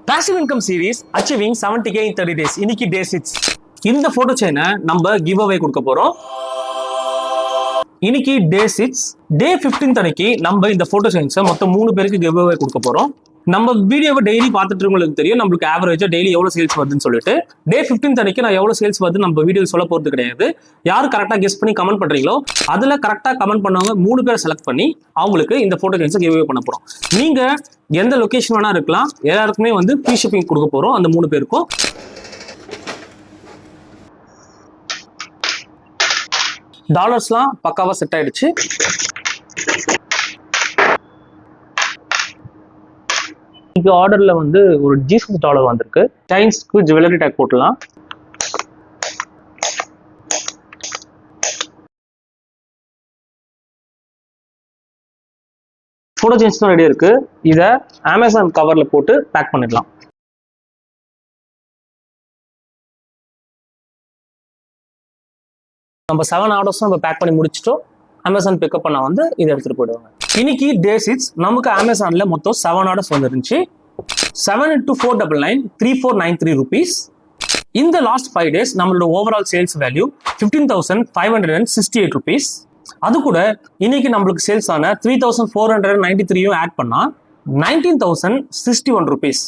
Passive income series achieving 70k in 30 days. இன்னைக்கு day 6. இந்த photo chain நம்ம give away கொடுக்க போறோம். இன்னைக்கு day 6. Day 15 அன்னைக்கு நம்ம இந்த photo chains மொத்தம் 3 பேருக்கு give away கொடுக்க போறோம். நம்ம வீடியோவை டெய்லி பார்த்துட்டு இருக்கவங்களுக்கு தெரியும் நம்மளுக்கு ஆவரேஜா டெய்லி எவ்வளவு சேல்ஸ் வருதுன்னு சொல்லிட்டு. டே 15 அன்னைக்கு நான் எவ்வளவு சேல்ஸ் வருது நம்ம வீடியோ சொல்ல போறது கிடையாது. யாரு கரெக்டா கெஸ் பண்ணி கமெண்ட் பண்றீங்களோ அதுல கரெக்டா கமெண்ட் பண்ணவங்க 3 பேரை செலக்ட் பண்ணி அவங்களுக்கு இந்த போட்டோ சென்ஸ் கிவ் அவே பண்ண போறோம். நீங்க எந்த லொகேஷன் வேணா இருக்கலாம், எல்லாருக்குமே வந்து ஃப்ரீ ஷிப்பிங் கொடுக்க போறோம் அந்த 3 பேருக்கும். டாலர்ஸ்லாம் பக்காவா செட் ஆயிடுச்சு. இன்னைக்கு ஆர்டர்ல வந்து ஒரு $6 வந்திருக்கு. செயின்ஸ்க்கு ஜுவல்லரி டேக் போட்டுலாம். போட்டோ செயின்ஸ் தான் ரெடி இருக்கு. இத அமேசான் கவர்ல போட்டு பேக் பண்ணிடலாம். நம்ம 7 ஆர்டர்ஸ் நம்ம பேக் பண்ணி முடிச்சிட்டோம். அமேசான் பிக்கப் பண்ண வந்து இதை எடுத்துட்டு போயிடுவாங்க. இன்னைக்கு டே 6 நமக்கு அமேசான்ல மொத்தம் 7 ஆர்டர்ஸ் வந்துருந்துச்சு. 7 into 499 3493 rupees. இந்த லாஸ்ட் 5 days நம்மளோட ஓவரால் சேல்ஸ் வேல்யூ 15,568 rupees. அது கூட இன்னைக்கு நம்மளுக்கு சேல்ஸ் ஆன 3,493 ஆட் பண்ணா 19,061 rupees.